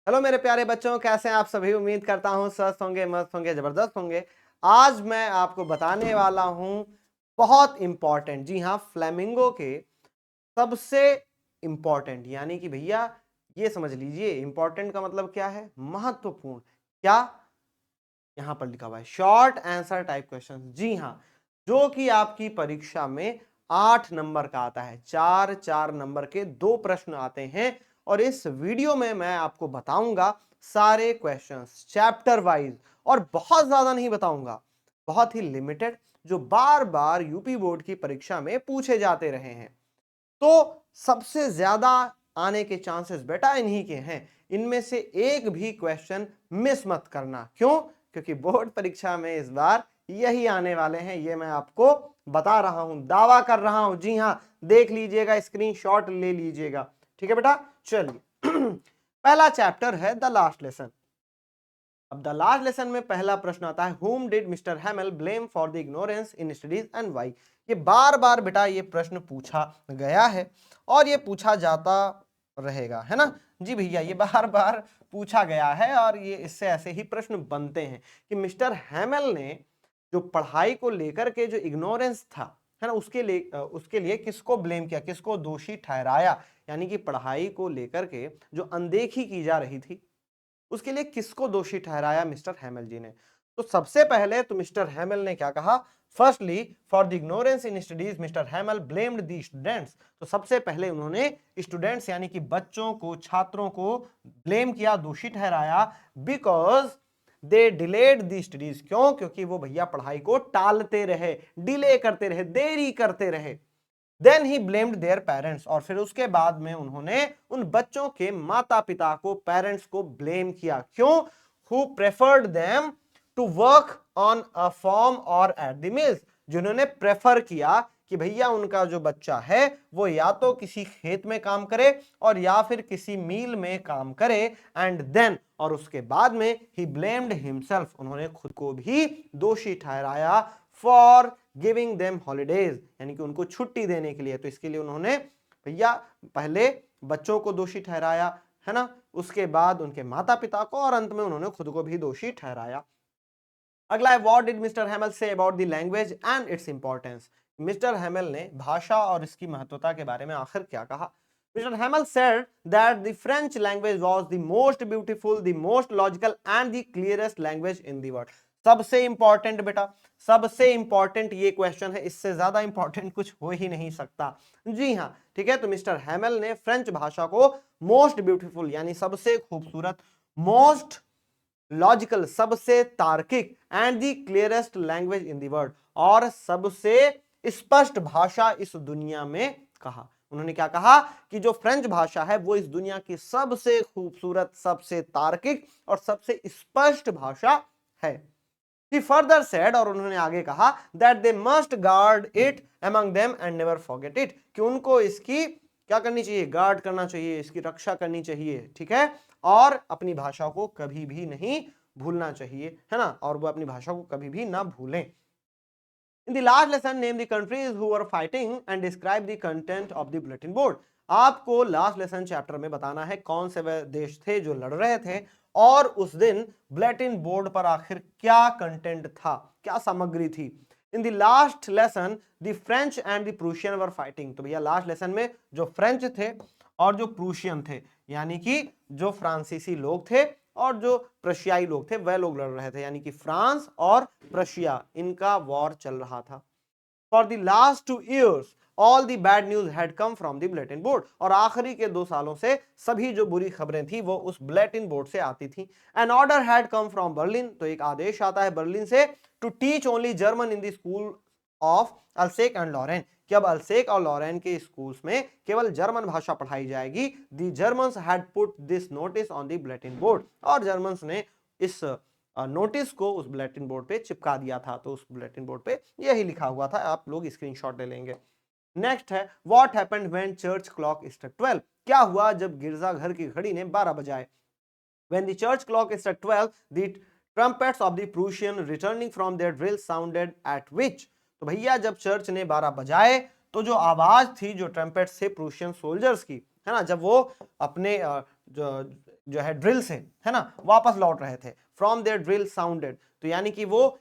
Hello मेरे प्यारे बच्चों, कैसे हैं आप सभी। उम्मीद करता हूं स्वस्थ होंगे, मस्त होंगे, जबरदस्त होंगे। आज मैं आपको बताने वाला हूं बहुत इंपॉर्टेंट, जी हाँ, फ्लेमिंगो के सबसे इंपॉर्टेंट, यानी कि भैया ये समझ लीजिए इंपॉर्टेंट का मतलब क्या है, महत्वपूर्ण। क्या यहां पर लिखा हुआ है शॉर्ट आंसर टाइप क्वेश्चन, जी हाँ, जो कि आपकी परीक्षा में 8 नंबर का आता है। 4-4 नंबर के 2 प्रश्न आते हैं और इस वीडियो में मैं आपको बताऊंगा सारे क्वेश्चंस चैप्टर वाइज, और बहुत ज्यादा नहीं बताऊंगा, बहुत ही लिमिटेड, जो बार बार यूपी बोर्ड की परीक्षा में पूछे जाते रहे हैं। तो सबसे ज्यादा आने के चांसेस बेटा इन्हीं के हैं। इनमें से एक भी क्वेश्चन मिस मत करना। क्यों? क्योंकि बोर्ड परीक्षा में इस बार यही आने वाले हैं, ये मैं आपको बता रहा हूं, दावा कर रहा हूं। जी हां, देख लीजिएगा, स्क्रीनशॉट ले लीजिएगा। ठीक है बेटा, चलिए। पहला चैप्टर है द लास्ट लेसन। अब द लास्ट लेसन में पहला प्रश्न आता है, whom did mister Hamel blame for the ignorance in studies and why. ये बार बार बेटा ये प्रश्न पूछा गया है और ये पूछा जाता रहेगा, है ना। जी भैया, ये बार बार पूछा गया है और ये इससे ऐसे ही प्रश्न बनते हैं कि मिस्टर हैमेल ने जो पढ़ाई को लेकर के जो इग्नोरेंस था, है ना, उसके लिए किसको ब्लेम किया, किसको दोषी ठहराया, यानी कि पढ़ाई को लेकर के जो अनदेखी की जा रही थी उसके लिए किसको दोषी ठहराया मिस्टर हैमेल जी ने। तो सबसे पहले तो मिस्टर हैमेल ने क्या कहा, firstly for the ignorance in studies mister Hamel blamed the students. तो सबसे पहले उन्होंने स्टूडेंट्स यानी कि बच्चों को, छात्रों को ब्लेम किया, दोषी ठहराया, because they delayed the studies. क्यों? क्योंकि वो भैया पढ़ाई को टालते रहे, डिले करते रहे, देरी करते रहे। Then he blamed their parents, और फिर उसके बाद में उन्होंने उन बच्चों के माता पिता को, पेरेंट्स को ब्लेम किया। क्यों? Who preferred them to work on a farm और एट द मिल्स, जिन्होंने प्रेफर किया कि भैया उनका जो बच्चा है वो या तो किसी खेत में काम करे और या फिर किसी मील में काम करे। एंड देन, और उसके बाद में ही ब्लेम्ड हिमसेल्फ, उन्होंने खुद को भी दोषी ठहराया फॉर गिविंग देम हॉलीडेज, यानी कि उनको छुट्टी देने के लिए। तो इसके लिए उन्होंने भैया पहले बच्चों को दोषी ठहराया, है ना, उसके बाद उनके माता पिता को, और अंत में उन्होंने खुद को भी दोषी ठहराया। अगला है, what did mister Hamel say about the language and its importance. Mister Hamel ने भाषा और इसकी महत्वता के बारे में आखिर क्या कहा। Mister Hamel said that the French language was the most beautiful, the most logical and the clearest language in the world। सबसे इंपॉर्टेंट बेटा, सबसे इंपॉर्टेंट ये क्वेश्चन है, इससे ज्यादा इंपॉर्टेंट कुछ हो ही नहीं सकता। जी हाँ, ठीक है। तो मिस्टर हैमेल ने फ्रेंच भाषा को मोस्ट ब्यूटीफुल यानी सबसे खूबसूरत, मोस्ट लॉजिकल सबसे तार्किक, and the clearest language in the world, और सबसे स्पष्ट भाषा इस दुनिया में कहा। उन्होंने क्या कहा कि जो फ्रेंच भाषा है वो इस दुनिया की सबसे खूबसूरत, सबसे तार्किक और सबसे स्पष्ट भाषा है। He further said, और उन्होंने आगे कहा, that they must guard it among them and never forget it, कि उनको इसकी क्या करनी चाहिए, गार्ड करना चाहिए, इसकी रक्षा करनी चाहिए, ठीक है, और अपनी भाषा को कभी भी नहीं भूलना चाहिए, है ना, और वो अपनी भाषा को कभी भी ना भूलें। In the last lesson, name the countries who were fighting and describe the content of the bulletin board। आपको लास्ट लेसन चैप्टर में बताना है कौन से वह देश थे जो लड़ रहे थे और उस दिन बुलेटिन बोर्ड पर आखिर क्या कंटेंट था, क्या सामग्री थी। In the last lesson the French and the Prussian were fighting. तो भैया लास्ट लेसन में जो फ्रेंच थे और जो प्रूशियन थे, यानी कि जो फ्रांसीसी लोग थे और जो प्रशियाई लोग थे, वह लोग लड़ रहे थे, यानी कि फ्रांस और प्रशिया, इनका वॉर चल रहा था। For the last 2 years all the bad news had come from the bulletin board, और आखिरी के 2 सालों से सभी जो बुरी खबरें थी वो उस बुलेटिन बोर्ड से आती थी। An order had come from Berlin, तो एक आदेश आता है बर्लिन से, to teach only German in the school of Alsace and Lorraine, कि अब अल्सेक और लॉरेन के स्कूल्स में केवल जर्मन भाषा पढ़ाई जाएगी। The Germans had put this notice on the bulletin board, और जर्मन्स ने इस नोटिस को उस बुलेटिन बोर्ड पे चिपका दिया था। तो उस बुलेटिन बोर्ड पे यही लिखा हुआ था, आप लोग स्क्रीनशॉट ले लेंगे। नेक्स्ट है, what happened when church clock struck 12। क्या हुआ जब गिरजाघर की घड़ी ने 12 बजाए। When the church clock struck 12, the trumpets of the Prussian returning from their drill sounded at which। तो भैया जब चर्च ने 12 बजाए तो जो आवाज थी, जो ट्रम्पेट से प्रूशियन सोल्जर्स की, है ना, जब वो अपने जो है ड्रिल से, है ना, वापस लौट रहे थे। फ्रॉम देयर ड्रिल साउंडेड, तो यानी कि वो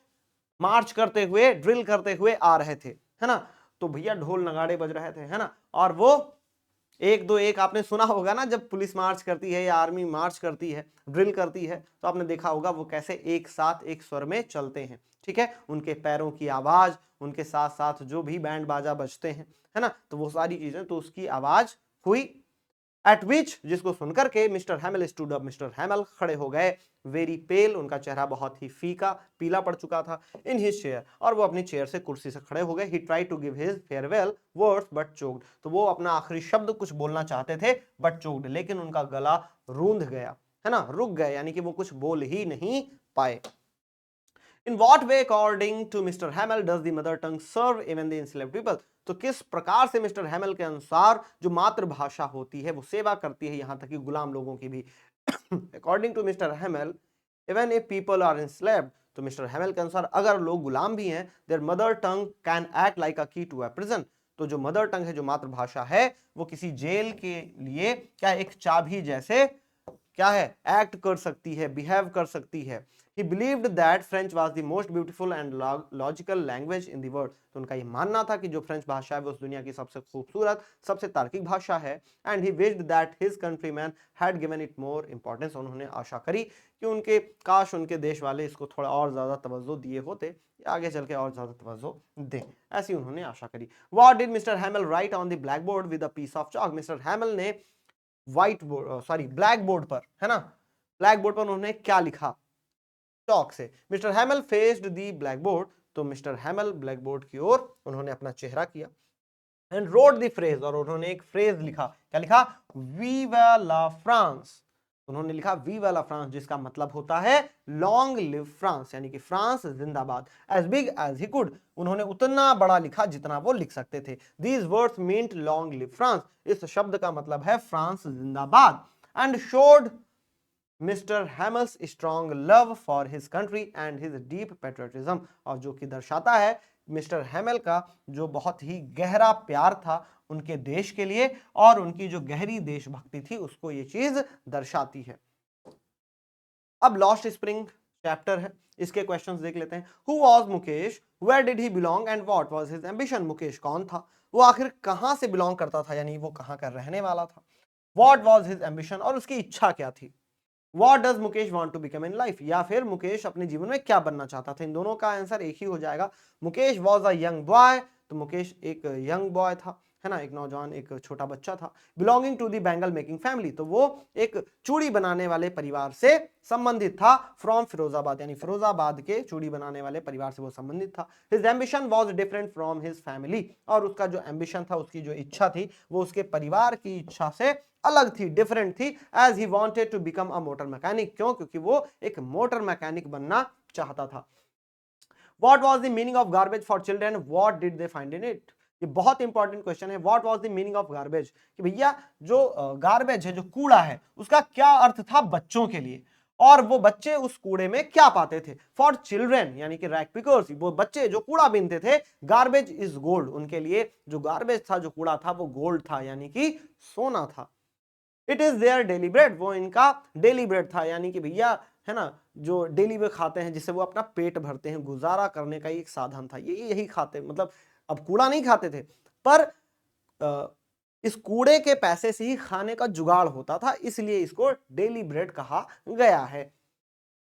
मार्च करते हुए, ड्रिल करते हुए आ रहे थे, है ना। तो भैया ढोल नगाड़े बज रहे थे, है ना, और वो एक दो एक आपने सुना होगा ना, जब पुलिस मार्च करती है या आर्मी मार्च करती है, ड्रिल करती है, तो आपने देखा होगा वो कैसे एक साथ एक स्वर में चलते हैं, ठीक है। उनके पैरों की आवाज, उनके साथ साथ जो भी बैंड बाजा बजते हैं, है ना, तो वो सारी चीजें, तो उसकी आवाज हुई। एट विच, जिसको सुनकर के मिस्टर हैमल स्टूड अप, मिस्टर हैमल खड़े हो गए। वेरी पेल, उनका चेहरा बहुत ही फीका पीला पड़ चुका था। इन हिज चेयर, और वो अपनी चेयर से, कुर्सी से खड़े हो गए। He try to give his farewell words but choked, तो वो अपना आखिरी शब्द कुछ बोलना चाहते थे बट चोक्ड, लेकिन उनका गला रूंध गया, है ना, रुक गए, यानी कि वो कुछ बोल ही नहीं पाए। In what way, according to Mr. Hamel, does the mother tongue serve even the enslaved people? तो किस प्रकार से मिस्टर हैमल के अनुसार जो मातृभाषा होती है वो सेवा करती है, यहां तक कि गुलाम लोगों की भी। According to Mr. Hamel, even if people are enslaved, तो मिस्टर हैमल के अनुसार अगर लोग गुलाम भी हैं, their mother tongue can act like a key to a prison, तो जो मदर टंग है, जो मातृभाषा है, वो किसी जेल के लिए क्या एक चाबी जैसे क्या है, एक्ट कर सकती है, बिहेव कर सकती है। He believed that French was the most beautiful and logical language in the world, तो उनका ये मानना था कि जो फ्रेंच भाषा है वो उस दुनिया की सबसे खूबसूरत, सबसे तार्किक भाषा है। And he wished that his countrymen had given it more importance, उन्होंने आशा करी कि उनके काश उनके देश वाले इसको थोड़ा और ज्यादा तवज्जो दिए होते, या आगे चल के और ज्यादा तवज्जो दें, ऐसी उन्होंने आशा करी। What did Mr. Hamel write on the blackboard with a piece of chalk? Mister Hamel ने white board, sorry black board पर, है ना, ब्लैक बोर्ड पर उन्होंने क्या लिखा, चौक से। मिस्टर हैमल फेस्ड दी ब्लैक बोर्ड, तो मिस्टर हैमल ब्लैक बोर्ड की ओर उन्होंने अपना चेहरा किया। एंड रोड द फ्रेज, और उन्होंने एक फ्रेज लिखा, क्या लिखा, वीवा ला फ्रांस, उन्होंने लिखा वीवा ला फ्रांस, जिसका मतलब होता है लॉन्ग लिव फ्रांस, यानी कि फ्रांस जिंदाबाद। As big as he could, उन्होंने उतना बड़ा लिखा जितना वो लिख सकते थे। These words meant long live France, इस शब्द का मतलब है फ्रांस जिंदाबाद। And showed mister Hamel's strong love for his country and his deep patriotism, और जो कि दर्शाता है मिस्टर हैमल का जो बहुत ही गहरा प्यार था उनके देश के लिए, और उनकी जो गहरी देशभक्ति थी उसको ये चीज दर्शाती है। अब लॉस्ट स्प्रिंग चैप्टर है, इसके क्वेश्चंस देख लेते हैं। Who was Mukesh, where did he belong and what was his ambition, Mukesh कौन था, वो आखिर कहां से बिलोंग करता था, यानी वो कहां का रहने वाला था। व्हाट वाज हिज एम्बिशन, और उसकी इच्छा क्या थी। What does Mukesh want to become in life, या फिर मुकेश अपने जीवन में क्या बनना चाहता था। इन दोनों का आंसर एक ही हो जाएगा। Mukesh was a young boy, तो मुकेश एक यंग बॉय था, है ना, एक नौजवान, एक छोटा बच्चा था। Belonging to the bangle making family, तो वो एक चूड़ी बनाने वाले परिवार से संबंधित था। फ्रॉम फिरोजाबाद, यानी फिरोजाबाद के चूड़ी बनाने वाले परिवार से वो संबंधित था। His ambition was different from his family, और उसका जो एम्बिशन था, उसकी जो इच्छा थी, वो उसके परिवार की इच्छा से अलग थी, डिफरेंट थी। As he wanted to become a motor mechanic, क्यों, क्योंकि वो एक मोटर मैकेनिक बनना चाहता था। What was the meaning of garbage for children? What did they find in it? ये बहुत इंपॉर्टेंट क्वेश्चन है। What was the meaning of garbage, कि भैया जो गार्बेज है, जो कूड़ा है, उसका क्या अर्थ था बच्चों के लिए, और वो बच्चे उस कूड़े में क्या पाते थे। फॉर चिल्ड्रेन, यानी कि रैग पिकर्स, वो बच्चे जो कूड़ा बीनते थे, गार्बेज इज गोल्ड, उनके लिए जो गार्बेज था, जो कूड़ा था, वो गोल्ड था, यानी कि सोना था। It is their daily bread, वो इनका डेली ब्रेड था, यानी कि भैया, है ना, जो डेली वे खाते हैं, जिससे वो अपना पेट भरते हैं, गुजारा करने का एक साधन था, ये यही खाते, मतलब अब कूड़ा नहीं खाते थे, पर इस कूड़े के पैसे से ही खाने का जुगाड़ होता था, इसलिए इसको डेली ब्रेड कहा गया है।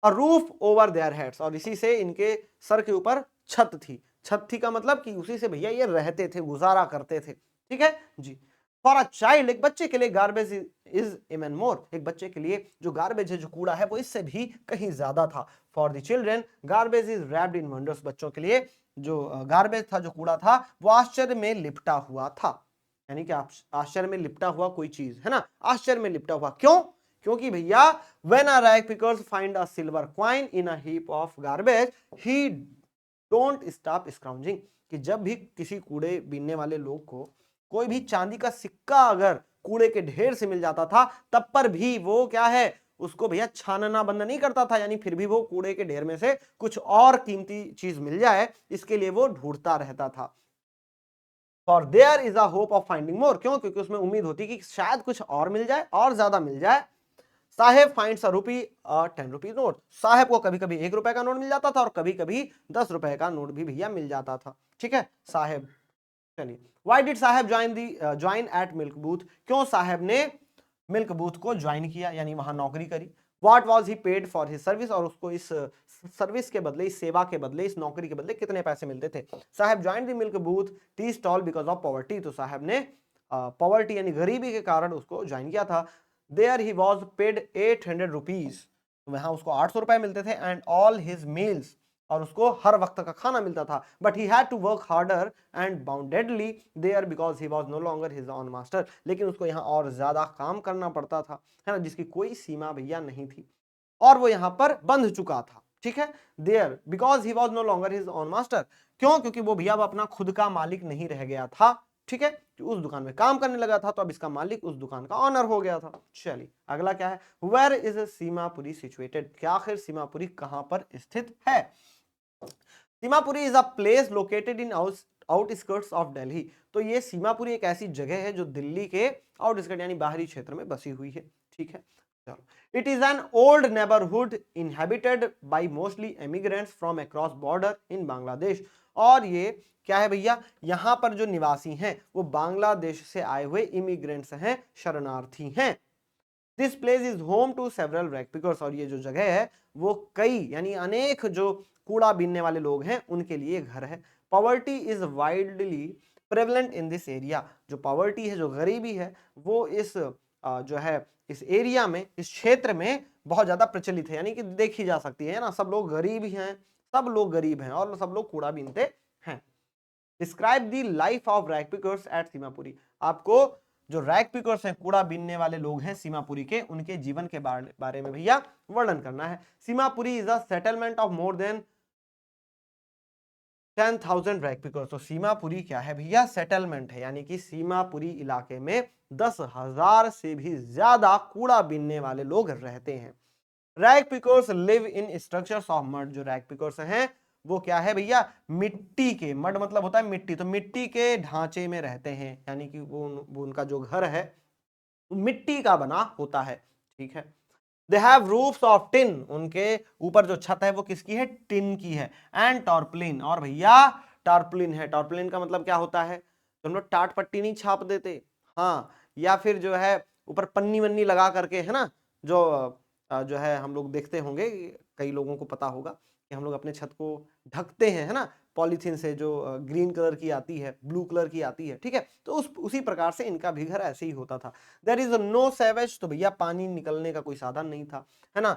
A roof over their heads, और इसी से इनके सर के ऊपर छत थी। छत थी का मतलब कि उसी से भैया ये रहते थे, गुजारा करते थे, ठीक है जी। फॉर अ चाइल्ड, एक बच्चे के लिए, गार्बेज इज इवन मोर, एक बच्चे के लिए जो गार्बेज है, जो कूड़ा है, वो इससे भी कहीं ज्यादा था। For the children garbage is wrapped in wonders, बच्चों के लिए जो गार्बेज था, जो कूड़ा था, वो आश्चर्य में लिपटा हुआ था, यानी कि आश्चर्य में लिपटा हुआ कोई चीज, है ना, आश्चर्य में लिपटा हुआ, क्यों, क्योंकि भैया when a rag pickers find a silver coin in a heap of garbage he don't stop scrounging, कि जब भी किसी कूड़े बीनने वाले लोग को कोई भी चांदी का सिक्का अगर कूड़े के ढेर से मिल जाता था, तब पर भी वो क्या है, उसको भैया छानना बंद नहीं करता था, यानी फिर भी वो कूड़े के ढेर में से कुछ और कीमती चीज मिल जाए, इसके लिए वो ढूंढता रहता था। For there is a hope of finding more, क्यों, क्योंकि उसमें उम्मीद होती कि शायद कुछ और मिल जाए, और ज्यादा मिल जाए। साहेब finds a rupee 10 rupee note. साहेब को कभी कभी 1 रुपए का नोट मिल जाता था और कभी कभी 10 रुपए का नोट भी भैया मिल जाता था। ठीक है, साहेब। चलिए, why did Saheb join at milk booth, क्यों साहेब ने मिल्क बूथ को ज्वाइन किया, यानी वहां नौकरी करी। What was he paid for his service, और उसको इस सर्विस के बदले, इस सेवा के बदले, इस नौकरी के बदले कितने पैसे मिलते थे। Saheb join the milk booth tea stall because of poverty, तो साहब ने पॉवर्टी यानी गरीबी के कारण उसको ज्वाइन किया था। There he was paid 800 rupees, वहां उसको 800 रुपए मिलते थे। एंड ऑल हिज मील्स, और उसको हर वक्त का खाना मिलता था। But he had to work harder and boundedly there because he was no longer his own master, लेकिन उसको यहाँ और ज्यादा काम करना पड़ता था, है ना, जिसकी कोई सीमा भैया नहीं थी, और वो यहाँ पर बंध चुका था। ठीक है, there because he was no longer his own master, क्यों, क्योंकि वो भैया अब अपना खुद का मालिक नहीं रह गया था। ठीक है, उस दुकान में काम करने लगा था, तो अब इसका मालिक उस दुकान का ऑनर हो गया था। चलिए अगला क्या है, वेयर इज सीमापुरी सिचुएटेड, क्या आखिर सीमापुरी कहां पर स्थित है। Seemapuri is a place located in outskirts of Delhi, तो ये सीमापुरी एक ऐसी जगह है जो दिल्ली के आउटस्कर्ट यानी बाहरी क्षेत्र में बसी हुई है। ठीक है, चलो, it is an old neighbourhood inhabited by mostly emigrants from across border in Bangladesh, और ये क्या है भैया, यहां पर जो निवासी हैं वो बांग्लादेश से आए हुए इमिग्रेंट्स हैं, शरणार्थी हैं। This place is home to several rag pickers, और ये जो जगह है वो कई यानी अनेक जो कूड़ा बीनने वाले लोग हैं उनके लिए घर है। Poverty is widely prevalent in this area, जो पॉवर्टी है, जो गरीबी है, वो इस जो है इस एरिया में, इस क्षेत्र में बहुत ज्यादा प्रचलित है, यानी कि देखी जा सकती है ना, सब लोग गरीब ही हैं, सब लोग गरीब हैं और सब लोग कूड़ा बीनते हैं। Describe the life of rag pickers at Seemapuri, आपको जो रैग पिकर्स हैं, कूड़ा बीनने वाले लोग हैं सीमापुरी के, उनके जीवन के बारे में भैया वर्णन करना है। Seemapuri is a settlement of more than 10,000 rag pickers, तो सीमापुरी क्या है भैया, सेटलमेंट है, यानी कि सीमापुरी इलाके में 10,000 से भी ज्यादा कूड़ा बीनने वाले लोग रहते हैं। Rag pickers live in structures of mud, जो रैग पिकर्स हैं वो क्या है भैया, मिट्टी के, मड मतलब होता है मिट्टी, तो मिट्टी के ढांचे में रहते हैं, यानी कि वो उनका जो घर है मिट्टी का बना होता है। ठीक है, they have roofs of tin, उनके ऊपर जो छत है वो किसकी है, टिन की है। एंड टॉर्पलिन, और भैया टॉर्पलिन है, टॉर्पलिन का मतलब क्या होता है, तो हम लोग टाट पट्टी नहीं छाप देते, हाँ, या फिर जो है ऊपर पन्नी वन्नी लगा करके, है ना, जो है हम लोग देखते होंगे, कई लोगों को पता होगा कि हम लोग अपने छत को ढकते हैं, है ना, पॉलीथीन से, जो ग्रीन कलर की आती है, ब्लू कलर की आती है। ठीक है, तो उसी प्रकार से इनका भी घर ऐसे ही होता था। देयर इज नो सेवेज, तो भैया पानी निकलने का कोई साधन नहीं था, है ना,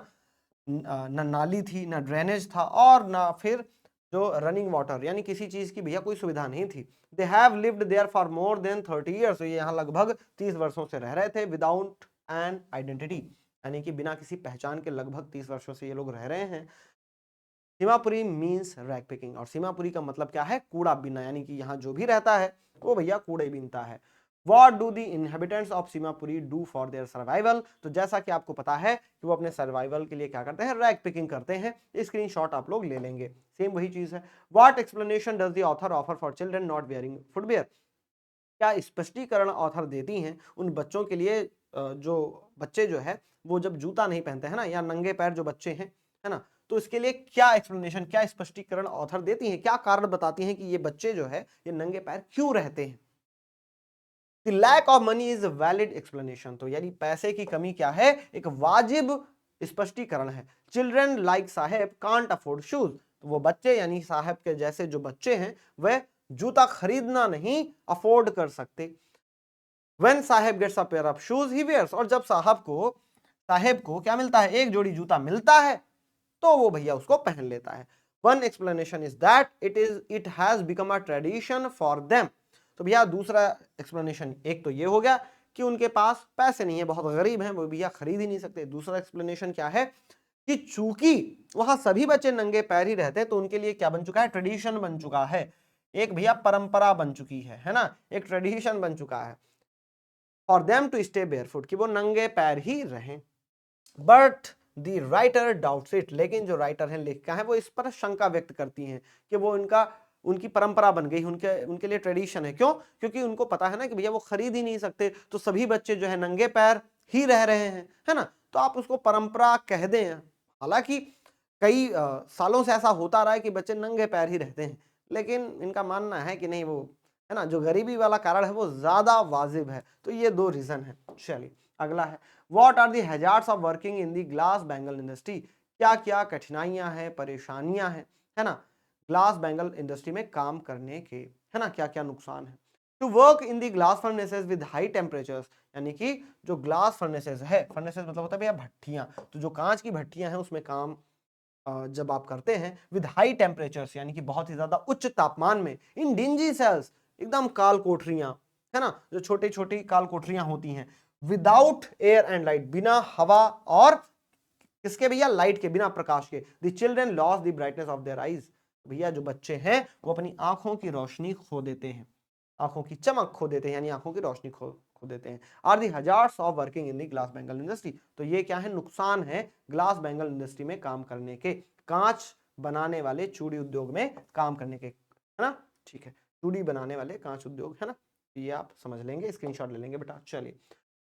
ना नाली थी, ना ड्रेनेज था, और ना फिर जो रनिंग वाटर, यानी किसी चीज की भैया कोई सुविधा नहीं थी। They have lived there for more than 30 years, तो ये यहाँ लगभग 30 वर्षों से रह रहे थे। विदाउट एन आइडेंटिटी, यानी कि बिना किसी पहचान के लगभग 30 वर्षों से ये लोग रह रहे हैं। सीमापुरी मीन्स रैग पिकिंग, और सीमापुरी का मतलब क्या है, कूड़ा बीनना, यानी कि यहाँ जो भी रहता है वो भैया कूड़े बीनता है। What do the inhabitants of Seemapuri do for their survival, तो जैसा कि आपको पता है कि वो अपने सर्वाइवल के लिए क्या करते हैं, रैग पिकिंग करते हैं। स्क्रीनशॉट आप लोग ले लेंगे, सेम वही चीज है। What explanation does the author offer for children not wearing footwear, क्या स्पष्टीकरण ऑथर देती हैं उन बच्चों के लिए जो बच्चे जो है वो जब जूता नहीं पहनते हैं ना, या नंगे पैर जो बच्चे हैं, है ना, तो इसके लिए क्या एक्सप्लेनेशन, क्या स्पष्टीकरण ऑथर देती हैं, क्या कारण बताती हैं कि ये बच्चे जो है ये नंगे पैर क्यों रहते हैं। The lack of money is valid explanation, तो यानी पैसे की कमी क्या है, एक वाजिब स्पष्टीकरण है। Children like Saheb can't afford shoes, तो वो बच्चे यानी साहेब के जैसे जो बच्चे हैं वह जूता खरीदना नहीं अफोर्ड कर सकते। When Saheb gets a pair of shoes he wears, और जब साहेब को क्या मिलता है, एक जोड़ी जूता मिलता है तो वो भैया उसको पहन लेता है। One explanation is that it has become a tradition for them, तो भैया दूसरा एक्सप्लेनेशन, एक तो ये हो गया कि उनके पास पैसे नहीं है, बहुत गरीब हैं, वो भैया खरीद ही नहीं सकते। दूसरा एक्सप्लेनेशन क्या है कि चूंकि वहां सभी बच्चे नंगे पैर ही रहते हैं, तो उनके लिए क्या बन चुका है, ट्रेडिशन बन चुका है, एक भैया परंपरा बन चुकी है ना, एक ट्रेडिशन बन चुका है for them to stay barefoot, कि वो नंगे पैर ही रहें। But the writer doubts it, लेकिन जो राइटर है, लेखिका है, वो इस पर शंका व्यक्त करती हैं कि वो उनकी परंपरा बन गई, उनके लिए ट्रेडिशन है। क्यों, क्योंकि उनको पता है ना कि भैया वो खरीद ही नहीं सकते, तो सभी बच्चे जो है नंगे पैर ही रह रहे हैं, है ना, तो आप उसको परंपरा कह दें। हालांकि कई सालों से ऐसा होता रहा है कि बच्चे नंगे पैर ही रहते हैं, लेकिन इनका मानना है कि नहीं, वो है ना, जो गरीबी वाला कारण है वो ज्यादा वाजिब है। तो ये 2 रीजन है। चलिए अगला है, what are the hazards of working in the glass bangle industry. क्या क्या कठिनाइयां हैं, परेशानियां हैं, है ना, ग्लास बैंगल इंडस्ट्री में काम करने के, है ना, क्या क्या नुकसान है। To work in the glass furnaces with high temperatures, यानी कि जो ग्लास फर्नेसेस है, फर्नेसेस मतलब होता है भैया भट्टियां, तो जो कांच की भट्टियां हैं उसमें काम जब आप करते हैं विद हाई टेम्परेचर्स, यानी कि बहुत ही ज्यादा उच्च तापमान में, इन डिंजी सेल्स, एकदम काल कोठरियां, है ना, जो छोटी छोटी काल कोठरियां होती हैं, विदाउट एयर एंड लाइट, बिना हवा और किसके भैया, लाइट के, बिना प्रकाश के। The children loss the brightness of their eyes, भैया जो बच्चे हैं वो अपनी आंखों की रोशनी खो देते हैं, आंखों की चमक खो देते हैं, यानी आंखों की रोशनी खो देते हैं। Are the hazards of working in the glass bangle industry, तो ये क्या है, नुकसान है ग्लास बैंगल इंडस्ट्री में काम करने के, कांच बनाने वाले चूड़ी उद्योग में काम करने के, है ना, ठीक है, चूड़ी बनाने वाले कांच उद्योग, है ना, ये आप समझ लेंगे, स्क्रीनशॉट ले लेंगे बेटा। चलिए,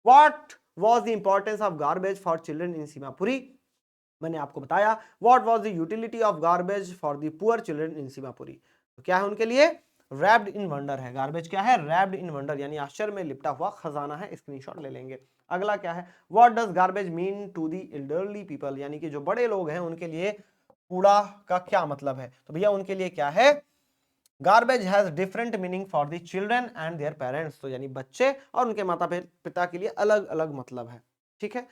what was the importance of garbage for children in Seemapuri, मैंने आपको बताया what was the utility of garbage for the poor children in Seemapuri, तो क्या है उनके लिए, रैप्ड इन वंडर है, गार्बेज क्या है, रैप्ड इन वंडर, यानी आश्चर्य में लिपटा हुआ खजाना है, स्क्रीनशॉट ले लेंगे। अगला क्या है, what does garbage mean to the elderly people, यानी कि जो बड़े लोग हैं उनके लिए कूड़ा का क्या मतलब है, तो भैया उनके लिए क्या है, garbage has different meaning for the children and their parents, तो यानी बच्चे और उनके माता पिता के लिए अलग अलग मतलब है, ठीक है।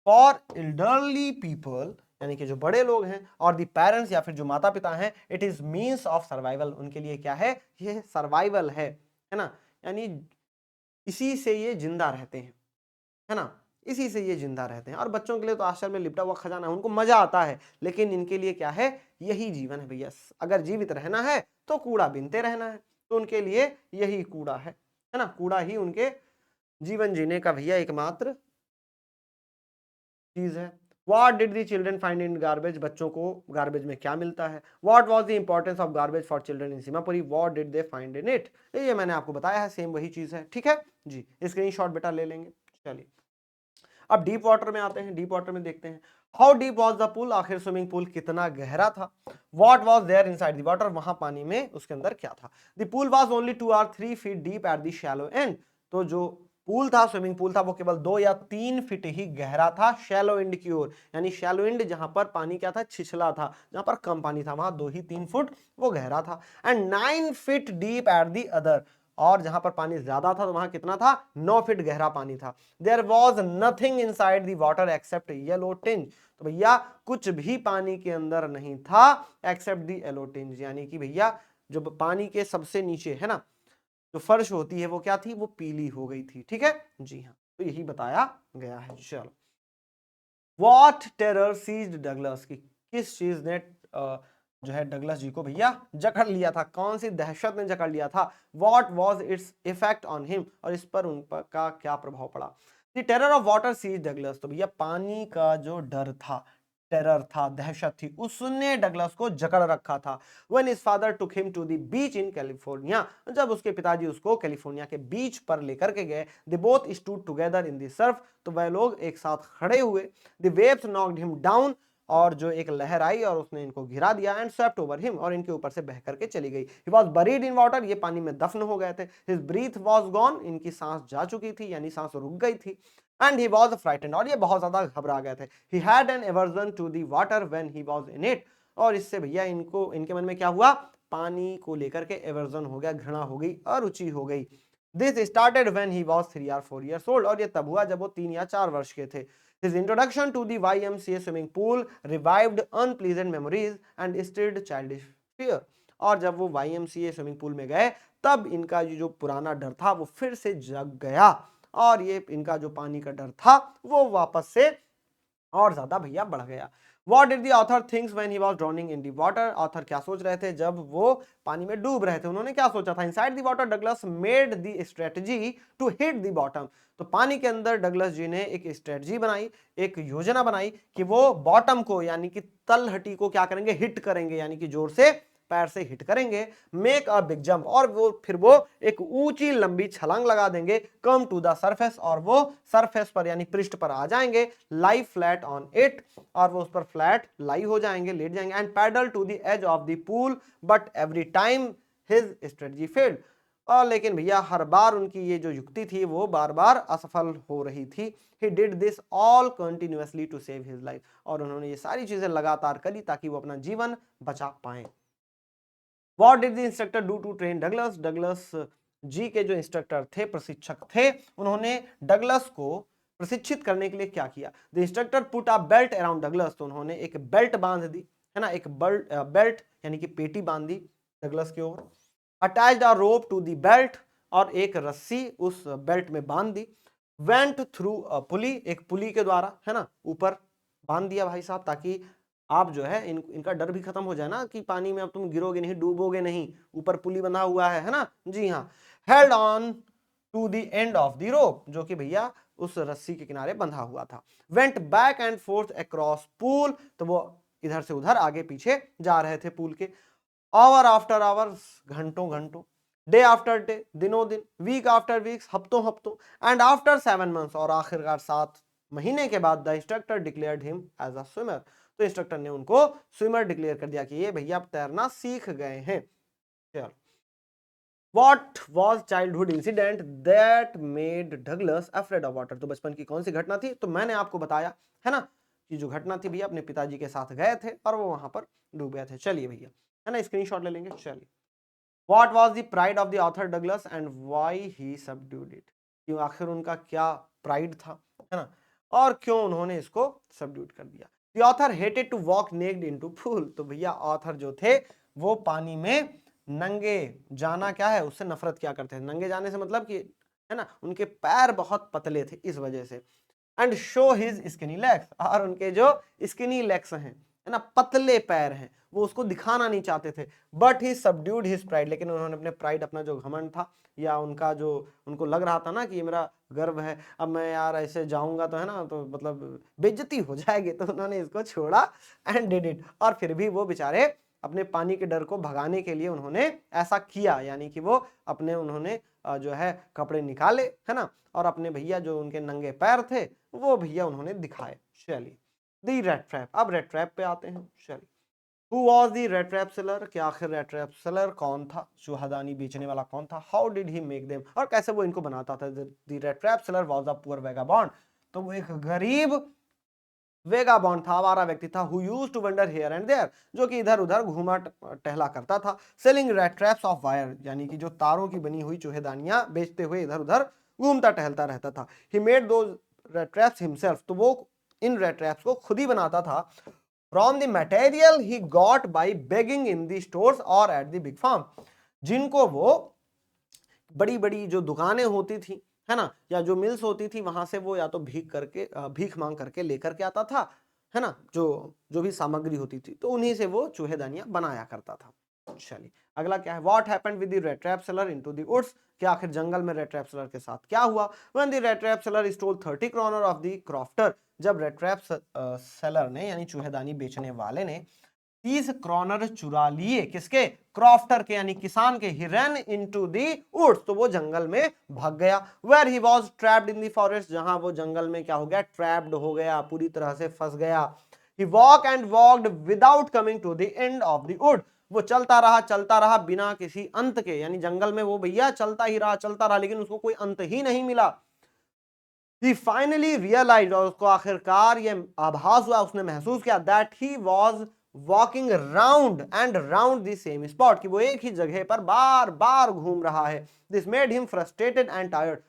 फॉर एल्डरली पीपल, यानी कि जो बड़े लोग हैं, और दी पेरेंट्स या फिर जो माता पिता हैं, it is means of survival, उनके लिए क्या है, ये सर्वाइवल है ना, यानी इसी से ये जिंदा रहते हैं, है ना, इसी से ये जिंदा रहते हैं। और बच्चों के लिए तो आश्चर्य में लिपटा हुआ खजाना है, उनको मजा आता है, लेकिन इनके लिए क्या है, यही जीवन है भैया, अगर जीवित रहना है तो कूड़ा बीनते रहना है, तो उनके लिए यही कूड़ा है ना, कूड़ा ही उनके जीवन जीने का भैया एकमात्र चीज है। What did the children find in garbage, बच्चों को गार्बेज में क्या मिलता है। What was the importance of garbage for children in Seemapuri, what did they find in it, ये मैंने आपको बताया है, सेम वही चीज है, ठीक है जी, स्क्रीनशॉट बेटा ले लेंगे। चलिए अब डीप वाटर में आते हैं, डीप वाटर में देखते हैं, how deep was the pool, आखिर स्विमिंग पूल कितना गहरा था। What was there inside the water, वहां पानी में उसके अंदर क्या था। The pool was only 2 or 3 feet deep at the shallow end, तो जो पूल था, स्विमिंग पूल था, वो केवल 2 या 3 फीट ही गहरा था शैलो एंड की ओर, यानी शैलो एंड जहां पर पानी क्या था, छिछला था, जहां पर कम पानी था वहां 2 ही 3 फुट वो गहरा था। And 9 feet deep at the other, और जहां पर पानी ज्यादा था तो वहां कितना था, 9 फीट गहरा पानी था। There was nothing inside the water except yellow tinge, तो भैया कुछ भी पानी के अंदर नहीं था एक्सेप्ट दी येलो टिंज, यानी कि भैया जो पानी के सबसे नीचे है ना जो फर्श होती है वो क्या थी, वो पीली हो गई थी, ठीक है जी हाँ, तो यही बताया गया है। चलो, वॉट टेरर सीज्ड डगलस, की किस चीज ने जो है डगलस जी को भैया जकड़ लिया था, कौन सी दहशत ने जकड़ लिया था। What was its effect on him, और इस पर उन पर का क्या प्रभाव पड़ा। The terror of water seized Douglas, तो भैया पानी का जो डर था, टेरर था, दहशत थी, उसने डगलस को जकड़ रखा था। When his father took him to the beach in California, जब उसके पिताजी उसको कैलिफोर्निया के बीच पर लेकर के गए, they both stood together in the surf, तो वह लोग एक साथ खड़े हुए। The waves knocked him down, और जो एक लहर आई और उसने इनको घिरा दिया, एंड स्वेप्ट ओवर हिम, और इनके ऊपर से बह करके चली गई। He was buried in water, ये पानी में दफन हो गए थे। His breath was gone, इनकी सांस जा चुकी थी, यानी सांस रुक गई थी। एंड ही वॉज फ्राइटेंड, और ये बहुत ज्यादा घबरा गए थे। He had an aversion to the water when he was in it, और इससे भैया इनको इनके मन में क्या हुआ, पानी को लेकर के एवर्जन हो गया, घृणा हो गई, अरुचि हो गई। This started when he was 3 or 4 years old, और ये तब हुआ जब वो 3 या 4 वर्ष के थे। His introduction to the YMCA swimming pool revived unpleasant memories and stirred childish fear, और जब वो YMCA स्विमिंग पूल में गए तब इनका ये जो पुराना डर था वो फिर से जग गया, और ये इनका जो पानी का डर था वो वापस से और ज्यादा भैया बढ़ गया। What did the author thinks when he was drowning in the water, author क्या सोच रहे थे जब वो पानी में डूब रहे थे, उन्होंने क्या सोचा था। Inside the water Douglas made the strategy to hit the bottom, तो पानी के अंदर डगलस जी ने एक स्ट्रेटजी बनाई, एक योजना बनाई कि वो बॉटम को यानी कि तलहटी को क्या करेंगे, हिट करेंगे, यानी कि जोर से पैर से हिट करेंगे, मेक अ बिग जंप, और फिर वो एक ऊंची लंबी छलांग लगा देंगे, कम टू द सरफेस, और वो सरफेस पर यानी पृष्ठ पर आ जाएंगे, लाई फ्लैट ऑन इट, और वो उस पर फ्लैट लाई हो जाएंगे, लेट जाएंगे, and paddle to the edge of the pool, but every time his strategy failed. और लेकिन भैया हर बार उनकी ये जो युक्ति थी वो बार बार असफल हो रही थी। He did this all continuously to save his life, और उन्होंने ये सारी चीजें लगातार करी ताकि वो अपना जीवन बचा पाए। What did the instructor do to train Douglas? Douglas ji के जो इंस्ट्रक्टर थे, प्रशिक्षक थे, उन्होंने डगलस को प्रशिक्षित करने के लिए क्या किया? The instructor put a belt around Douglas, तो उन्होंने एक बेल्ट बांध दी, है ना, एक बेल्ट यानी कि पेटी बांध दी डगलस की ओर। Attached a rope to the belt, और एक रस्सी उस बेल्ट में बांध दी। वेंट थ्रू अ पुली, एक पुली के द्वारा, है ना, ऊपर बांध दिया भाई साहब, ताकि आप जो है इनका डर भी खत्म हो जाए ना कि पानी में अब तुम गिरोगे नहीं, डूबोगे नहीं, ऊपर पुली बंधा हुआ है ना। जी हाँ। Held on to the end of the rope, जो कि भैया उस रस्सी के किनारे बंधा हुआ था। Went back and fourth across pool, तो वो इधर से उधर आगे पीछे जा रहे थे पूल के। आवर आफ्टर आवर्स, घंटों घंटों, डे आफ्टर डे, दिनों दिन, वीक आफ्टर वीक्स, हफ्तों हफ्तों, एंड आफ्टर 7 months, और आखिरकार 7 महीने के बाद the instructor declared him as a swimmer, तो इंस्ट्रक्टर ने उनको स्विमर डिक्लेयर कर दिया कि ये भैया अब तैरना सीख गए हैं। चलो, What was childhood incident that made Douglas afraid of water? तो बचपन की कौन सी घटना थी? तो मैंने आपको बताया है ना कि जो घटना थी भैया, अपने पिताजी के साथ गए थे और वो वहां पर डूब गए थे। चलिए भैया, है ना, स्क्रीनशॉट ले लेंगे। चलिए, What was the pride of the author Douglas and why he subdued it? क्यों, आखिर उनका क्या प्राइड था, है ना, और क्यों उन्होंने इसको सबड्यूट कर दिया? The author hated to walk naked into pool, तो भैया ऑथर जो थे वो पानी में नंगे जाना क्या है, उससे नफरत क्या करते हैं। नंगे जाने से मतलब कि, है ना, उनके पैर बहुत पतले थे इस वजह से। And show his skinny legs, और उनके जो स्किनी लेग्स हैं, है ना, पतले पैर हैं, वो उसको दिखाना नहीं चाहते थे। But he subdued his pride, लेकिन उन्होंने अपने प्राइड, अपना जो घमंड था, या उनका जो उनको लग रहा था ना कि ये मेरा गर्व है, अब मैं यार ऐसे जाऊंगा तो, है ना, तो मतलब बेइज्जती हो जाएगी, तो उन्होंने इसको छोड़ा एंड डिड इट। और फिर भी वो बेचारे अपने पानी के डर को भगाने के लिए उन्होंने ऐसा किया, यानी कि वो अपने उन्होंने जो है कपड़े निकाले, है ना, और अपने भैया जो उनके नंगे पैर थे वो भैया उन्होंने दिखाए। चलिए, दी रेड ट्रैप, अब रेड ट्रैप पे आते हैं। चलिए, Who was the red trap seller? क्या आखिर रेड ट्रैप सेलर कौन था, चूहादानी बेचने वाला कौन था? How did he make them? और कैसे वो इनको बनाता था? The red trap seller was a poor vagabond, तो वो एक गरीब वेगाबॉन्ड था, आवारा व्यक्ति था। Who used to wander here and there, जो कि इधर उधर घूमा टहला करता था। Selling red traps of wire, यानी कि जो तारों की बनी हुई चूहेदानियां बेचते हुए इधर उधर घूमता टहलता रहता था। He made those red traps himself, तो वो इन रेड ट्रैप्स को खुद ही बनाता था। From the material he got by begging in the stores or at the big farm, जिनको वो बड़ी बड़ी जो दुकानें होती थी, है ना, या जो मिल्स होती थी, वहां से वो या तो भीख मांग करके लेकर के आता था, है ना, जो जो भी सामग्री होती थी, तो उन्हीं से वो चूहेदानियां बनाया करता था। चलिए, अगला क्या है? What happened with the rat trap seller into the woods, क्या आखिर जंगल में रेड ट्रैप सेलर के साथ क्या हुआ? When the rat trap seller stole 30 kroner off the crofter, जब रेड ट्रैप सेलर ने, यानी चूहेदानी बेचने वाले ने 30 क्रॉनर चुरा लिए, किसके? क्रॉफ्टर के, यानी किसान के। He run into the woods, तो वो जंगल में भाग गया। Where he was trapped in the forest, जहां वो जंगल में क्या हो गया? ट्रैप्ड हो गया, पूरी तरह से फंस गया। He walk and walked without coming to the end of the wood, वो चलता रहा बिना किसी अंत के, यानी जंगल में वो भैया चलता रहा, लेकिन उसको कोई अंत ही नहीं मिला। He finally realized, और उसको आखिरकार ये आभास हुआ, उसने महसूस किया, that he was walking round and round the same spot, कि वो एक ही जगह पर बार बार घूम रहा है। This made him frustrated and tired,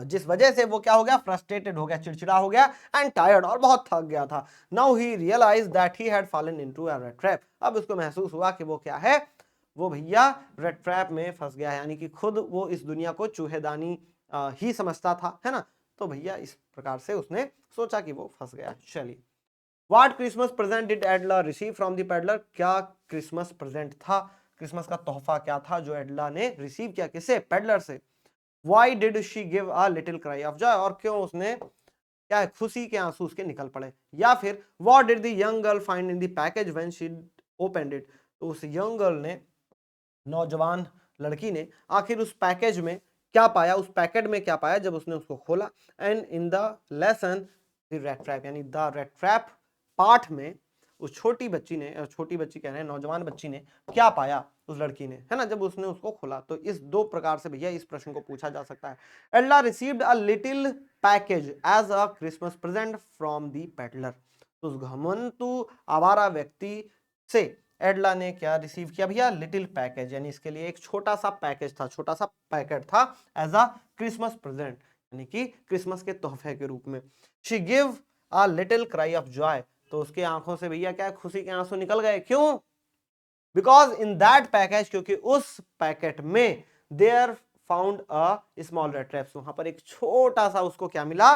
जिस वजह से वो क्या हो गया? फ्रस्ट्रेटेड हो गया, चिड़चिड़ा हो गया, एंड टायर्ड, और बहुत थक गया था। Now he realise that he had fallen into a rat trap, अब उसको महसूस हुआ कि वो क्या है? वो भैया रेड ट्रैप में फंस गया है, यानी कि खुद वो इस दुनिया को चूहेदानी ही समझता था, है ना, तो भैया इस प्रकार से उसने सोचा कि वो फंस गया। चलिए, what Christmas present did एडला receive from the peddler, क्या क्रिसमस प्रेजेंट था, क्रिसमस का तोहफा क्या था जो एडला ने रिसीव किया? किससे? पेडलर से। Why did she give a little cry of joy, और क्यों उसने क्या है, खुशी के आंसू उसके निकल पड़े? या फिर what did the young girl find in the package when she opened it, तो उस यंग गर्ल ने, नौजवान लड़की ने आखिर उस पैकेज में क्या पाया, उस पैकेट में क्या पाया जब उसने उसको खोला। And in the lesson the rat trap, यानी द रेट ट्रैप पाठ में उस छोटी बच्ची ने, छोटी बच्ची कह रहे हैं, नौजवान बच्ची ने क्या पाया उस लड़की ने, है ना, जब उसने उसको खोला। तो इस दो प्रकार से भैया इस प्रश्न को पूछा जा सकता है। Edla received a little package as a Christmas present from the peddler, तो उस घमंतु आवारा व्यक्ति से एडला ने क्या रिसीव किया भैया, लिटिल पैकेज, यानी इसके लिए एक छोटा सा पैकेज था, छोटा सा पैकेट था एज अ क्रिसमस प्रेजेंट, यानी कि क्रिसमस के तोहफे के रूप में। She give a little cry of Joy, तो उसके आंखों से भैया क्या खुशी के आंसू निकल गए, क्यों, बिकॉज इन दैट पैकेज, क्योंकि उस पैकेट में there found a small rat traps, वहां पर एक छोटा सा उसको क्या मिला,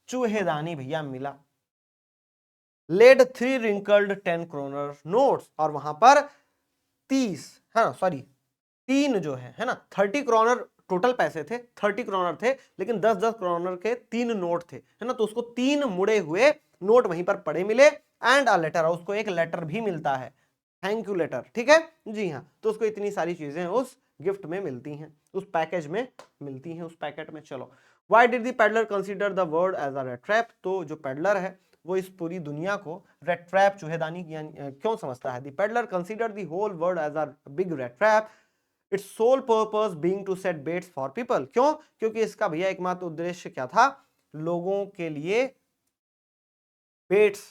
चूहेदानी भैया मिला। लेड 3 रिंकल्ड 10 क्रोनर नोट्स, और वहां पर 30, है सॉरी 3 जो है ना, 30 क्रोनर टोटल पैसे थे, 30 क्रोनर थे, लेकिन 10-10 क्रोनर के 3 नोट थे, है ना, तो उसको 3 मुड़े हुए नोट वहीं पर पड़े मिले। एंड अ लेटर, उसको एक लेटर भी मिलता है, थैंक यू लेटर, ठीक है जी हाँ। तो उसको इतनी सारी चीजें उस गिफ्ट में मिलती हैं, उस पैकेज में मिलती हैं, उस पैकेट में। चलो, why did the peddler consider the world as a rat trap, तो जो पेडलर है वो इस पूरी दुनिया को रेट ट्रैप, चूहेदानी क्यों समझता है। The peddler consider the whole world as a big rat trap, its sole purpose being to set baits for people, क्यों, क्योंकि इसका भैया एकमात्र उद्देश्य क्या था, लोगों के लिए बेट्स,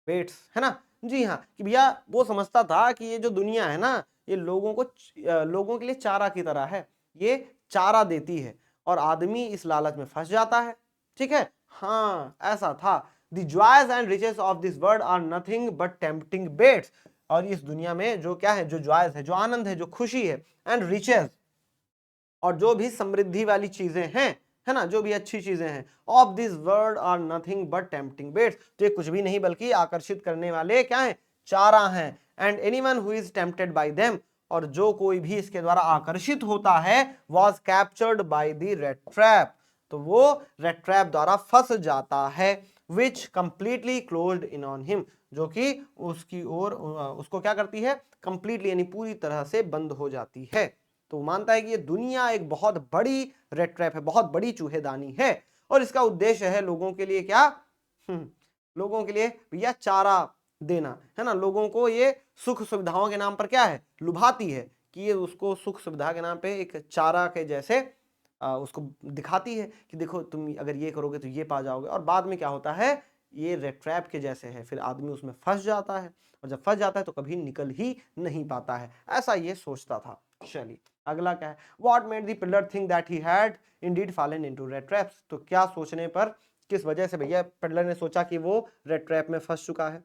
बेट्स, है ना जी हाँ, कि भैया वो समझता था कि ये जो दुनिया है ना, ये लोगों के लिए चारा की तरह है, ये चारा देती है और आदमी इस लालच में फंस जाता है, ठीक है, हाँ ऐसा था। The joys and riches of this world are nothing but tempting baits, और इस दुनिया में जो क्या है, जो जॉयज है, जो आनंद है, जो खुशी है, एंड रिचेस, और जो भी समृद्धि वाली चीजें हैं, है ना, जो भी अच्छी चीजें हैं, of this world are nothing but tempting baits, तो ये कुछ भी नहीं बल्कि आकर्षित करने वाले क्या है, चारा हैं। And anyone who is tempted by them, और जो कोई भी इसके द्वारा आकर्षित होता है, was captured by the rat trap, तो वो रेट ट्रैप द्वारा फंस जाता है, which completely closed in on him, जो कि उसकी ओर उसको क्या करती है, कंप्लीटली यानी पूरी तरह से बंद हो जाती है। तो मानता है कि ये दुनिया एक बहुत बड़ी रेड ट्रैप है, बहुत बड़ी चूहेदानी है, और इसका उद्देश्य है लोगों के लिए क्या, लोगों के लिए भैया चारा देना, है ना, लोगों को ये सुख सुविधाओं के नाम पर क्या है, लुभाती है, कि ये उसको सुख सुविधा के नाम पे एक चारा के जैसे उसको दिखाती है कि देखो तुम अगर ये करोगे तो ये पा जाओगे, और बाद में क्या होता है, ये रेड ट्रैप के जैसे है, फिर आदमी उसमें फंस जाता है, और जब फंस जाता है तो कभी निकल ही नहीं पाता है, ऐसा ये सोचता था। चलिए अगला क्या है, what made the pillar think that he had indeed fallen into red traps, तो क्या सोचने पर, किस वजह से भैया पेडलर ने सोचा कि वो रेड ट्रैप में फंस चुका है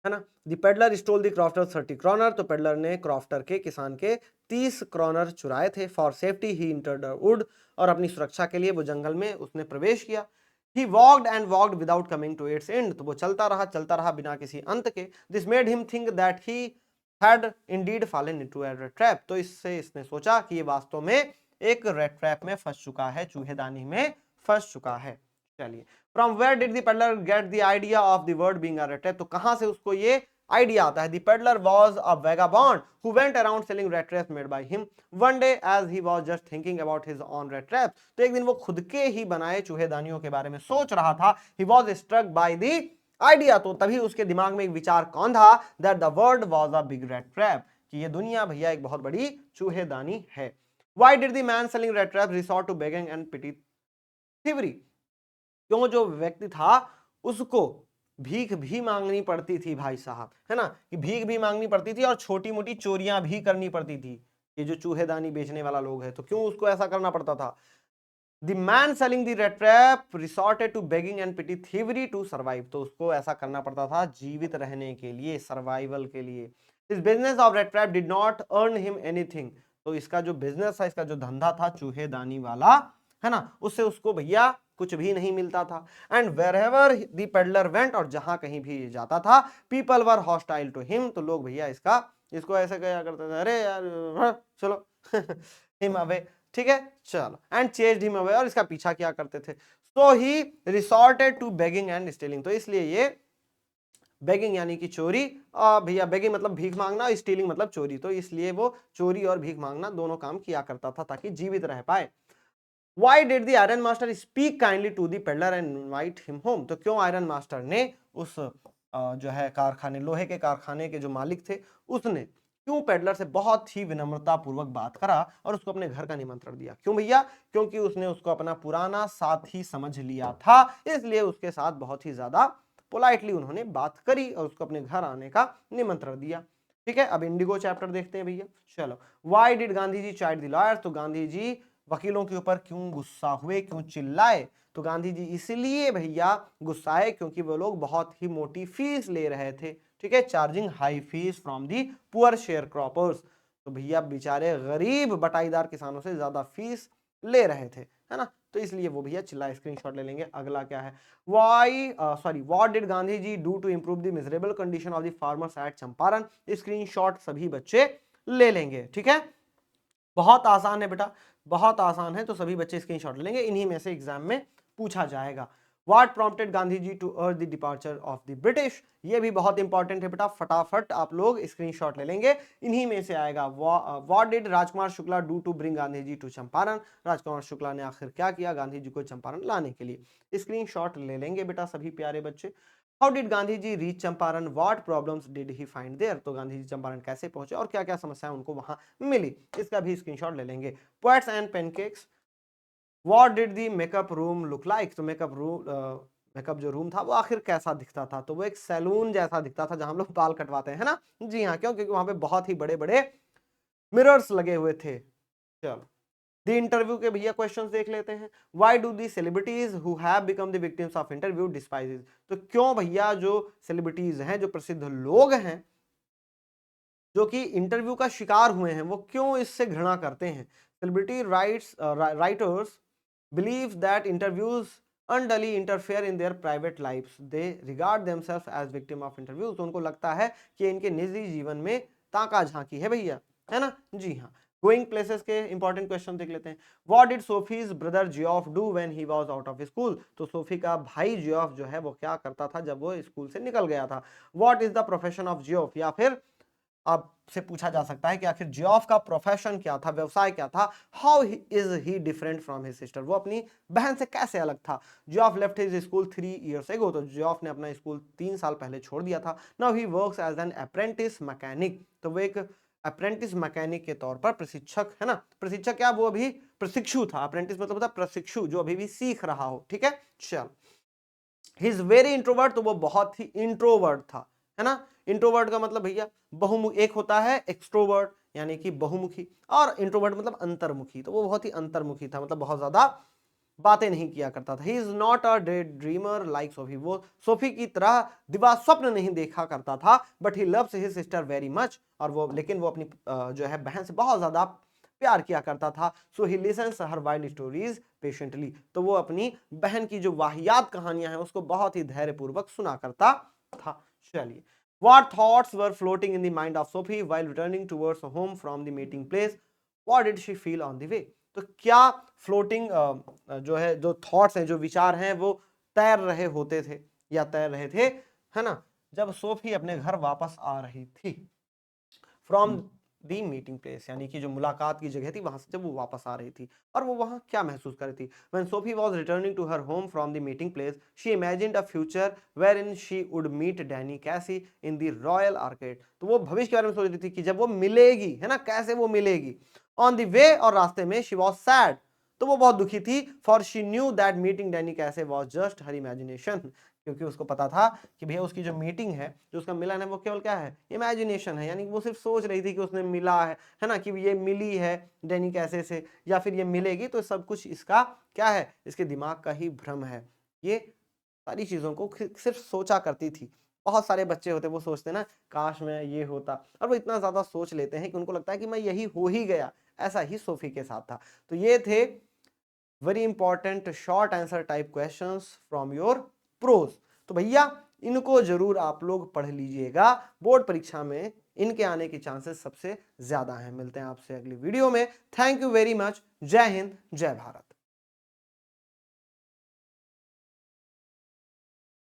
ना। The peddler stole the crofter 30 क्रॉनर, तो पेडलर ने क्रॉफ्टर के, किसान के 30 क्रॉनर चुराए थे। For safety he entered would, और अपनी सुरक्षा के लिए वो जंगल में उसने प्रवेश किया। He walked and walked without coming to its end, तो वो चलता रहा बिना किसी अंत के। This made him think that he had indeed fallen into a rat trap, तो इससे इसने सोचा कि ये वास्तव में एक रेड ट्रैप में फंस चुका है, चूहेदानी में फंस चुका है। चलिए, from where did the peddler get the idea of the word being a rat trap, तो कहां से उसको ये आइडिया आता है। The peddler was a vagabond who went around selling rat traps made by him, one day as he was just thinking about his own rat traps, तो एक दिन वो खुद के ही बनाए चूहेदानियों के बारे में सोच रहा था। He was struck by the idea, तो तभी उसके दिमाग में एक विचार कौन था, that the world was a big rat trap, कि ये दुनिया भैया एक बहुत बड़ी चूहेदानी है। Why did the man selling rat traps resort to begging and petty thievery, क्यों जो व्यक्ति था उसको भीख भी मांगनी पड़ती थी भाई साहब, है ना, कि भीख भी मांगनी पड़ती थी और छोटी मोटी चोरियां भी करनी पड़ती थी। ये जो चूहेदानी बेचने वाला लोग है, तो क्यों उसको ऐसा करना पड़ता था। The man selling the rat trap resorted to begging and petty thievery to survive, तो उसको ऐसा करना पड़ता था जीवित रहने के लिए, सर्वाइवल के लिए। This business of red trap did not earn him anything, तो इसका जो बिजनेस था, इसका जो धंधा था चूहेदानी वाला, है ना, उससे उसको भैया कुछ भी नहीं मिलता था। And wherever the peddler went, और जहां कहीं भी जाता था, people were hostile to him, तो लोग भैया इसको ऐसे क्या करते थे, अरे यार चलो हिम अवे, ठीक है चलो, एंड चेज्ड हिम अवे, और इसका पीछा क्या करते थे। So he resorted to begging and stealing, तो इसलिए ये बेगिंग यानी कि चोरी, भैया बेगिंग मतलब भीख मांगना, स्टीलिंग मतलब चोरी, तो इसलिए वो चोरी और भीख मांगना दोनों काम किया करता था ताकि जीवित रह पाए। Why did the iron master speak kindly to the peddler and invite him home? तो क्यों आयरन मास्टर ने उस जो है कारखाने, लोहे के कारखाने के जो मालिक थे, उसने क्यों पेडलर से बहुत ही विनम्रता पूर्वक बात करा और उसको अपने घर का निमंत्रण दिया? क्यों भैया? क्योंकि उसने उसको अपना पुराना साथी समझ लिया था, इसलिए उसके साथ बहुत ही ज्यादा पोलाइटली उन्होंने बात करी और उसको अपने घर आने का निमंत्रण दिया। ठीक है, अब इंडिगो चैप्टर देखते हैं भैया। चलो, why did Gandhi ji chide the lawyers? तो गांधी जी वकीलों के ऊपर क्यों गुस्सा हुए, क्यों चिल्लाए? तो गांधी जी इसलिए भैया गुस्साए क्योंकि वो लोग बहुत ही मोटी फीस ले रहे थे। ठीक है, charging high fees from the poor share croppers. तो भैया बेचारे गरीब बटाईदार किसानों से ज्यादा फीस ले रहे थे, है ना, तो इसलिए वो भैया चिल्लाए। स्क्रीनशॉट ले लेंगे। अगला क्या है, what did Gandhi ji do to improve the miserable condition of the farmers at Champaran? Screenshot सभी बच्चे ले लेंगे। ठीक है, बहुत आसान है बेटा, बहुत आसान है, तो सभी बच्चे स्क्रीनशॉट लेंगे, इन्हीं में से एग्जाम में पूछा जाएगा। What prompted Gandhi ji to urge the departure of the British? ये भी बहुत इंपॉर्टेंट है बेटा, फटाफट आप लोग स्क्रीनशॉट ले लेंगे, इन्हीं में से आएगा। What did Rajkumar Shukla do to bring Gandhi ji to Champaran? Rajkumar Shukla ने आखिर क्या किया गांधी जी को चंपारण लाने के लिए? स्क्रीनशॉट ले लेंगे बेटा सभी प्यारे बच्चे। How did Gandhi ji reach Champaran? What problems did he find there? तो गांधी जी चंपारण कैसे पहुंचे और क्या क्या समस्याएं उनको वहां मिली, इसका भी स्क्रीनशॉट ले लेंगे। Poets and pancakes, what did the makeup room look like? तो मेकअप जो रूम था वो आखिर कैसा दिखता था? तो वो एक सैलून जैसा दिखता था जहां हम लोग बाल कटवाते हैं, है ना। जी हाँ, क्यों? क्योंकि वहां पे बहुत ही बड़े बड़े मिरर्स लगे हुए थे। चलो, द इंटरव्यू के भैया क्वेश्चंस देख लेते हैं। Why do the celebrities who have become the victims of interview despises? तो क्यों भैया जो सेलिब्रिटीज हैं, जो प्रसिद्ध लोग हैं जो कि इंटरव्यू का शिकार हुए हैं, वो क्यों इससे घृणा करते हैं? Celebrity writers believe that interviews unduly interfere in their private lifes, they regard themselves as victim of interviews. तो उनको लगता है कि इनके निजी जीवन में ताका झांकी है भैया, है ना। जी हाँ, गोइंग प्लेसेस के इंपॉर्टेंट क्वेश्चन देख लेते हैं। What did Sophie's brother Geoff do when he was out of school? तो सोफी का भाई जियोफ जो है वो क्या करता था जब वो स्कूल से निकल गया था? What is the profession of Geoff? या फिर आपसे पूछा जा सकता है कि आखिर जियोफ का प्रोफेशन क्या था, व्यवसाय क्या था? How is he different from his sister? वो अपनी बहन से कैसे अलग था? Geoff left his school 3 years ago। तो जियोफ ने अपना स्कूल 3 साल पहले छोड़ दिया था। Now he works as an apprentice mechanic. तो वो एक अप्रेंटिस मैकेनिक के तौर पर प्रशिक्षक, है ना, प्रशिक्षक क्या, वो अभी प्रशिक्षु था। अप्रेंटिस मतलब होता प्रशिक्षु, जो अभी भी सीख रहा हो। ठीक है, चल। ही इज वेरी इंट्रोवर्ट, तो वो बहुत ही इंट्रोवर्ट था, है ना। इंट्रोवर्ट का मतलब भैया बहुमुखी, एक होता है एक्सट्रोवर्ट यानी कि बहुमुखी, और इंट्रोवर्ट मतलब अंतर्मुखी। तो वो बहुत ही अंतर्मुखी था, मतलब बहुत ज्यादा बातें नहीं किया करता था। He is not a day dreamer like Sophie. वो सोफी की तरह दिवा स्वप्न नहीं देखा करता था। But he loves his sister very much. और वो, लेकिन वो अपनी जो है बहन से बहुत ज्यादा प्यार किया करता था। So he listens her wild stories patiently. तो वो अपनी बहन की जो वाहियात कहानियां हैं उसको बहुत ही धैर्यपूर्वक सुना करता था। चलिए, what thoughts were floating in the mind of Sophie while returning towards home from the meeting place? What did she feel on the way? तो क्या फ्लोटिंग जो है, जो थॉट्स हैं, जो विचार हैं, वो तैर रहे होते थे या तैर रहे थे, है ना, जब सोफी अपने घर वापस आ रही थी फ्रॉम दी मीटिंग प्लेस, यानी कि जो मुलाकात की जगह थी वहां से जब वो वापस आ रही थी, और वो वहां क्या महसूस कर रही थी? When Sophie was returning to her home from the meeting place, she imagined a future wherein she would meet Danny Casey in the Royal Arcade। तो वो भविष्य के बारे में सोच रही थी कि जब वो मिलेगी, है ना, कैसे वो मिलेगी। ऑन द वे, और रास्ते में, she was sad, तो वो बहुत दुखी थी। For she knew that meeting Danny कैसे वॉज जस्ट हर इमेजिनेशन, क्योंकि उसको पता था कि भैया उसकी जो मीटिंग है, जो उसका मिलन है, वो केवल क्या है, इमेजिनेशन है। यानी कि वो सिर्फ सोच रही थी कि उसने मिला है ना, कि ये मिली है डैनी कैसे से, या फिर ये मिलेगी, तो सब कुछ इसका क्या है, इसके दिमाग का ही भ्रम है। ये सारी चीजों को सिर्फ सोचा करती थी। बहुत सारे बच्चे होते, वो सोचते ना काश मैं ये होता, और वो इतना ज्यादा सोच लेते हैं कि उनको लगता है कि मैं यही हो ही गया। ऐसा ही सोफी के साथ था। तो ये थे very important short answer type questions from your prose. तो भैया इनको जरूर आप लोग पढ़ लीजिएगा, बोर्ड परीक्षा में इनके आने के चांसेस सबसे ज्यादा हैं। मिलते हैं आपसे अगली वीडियो में। Thank you very much. जय हिंद, जय भारत।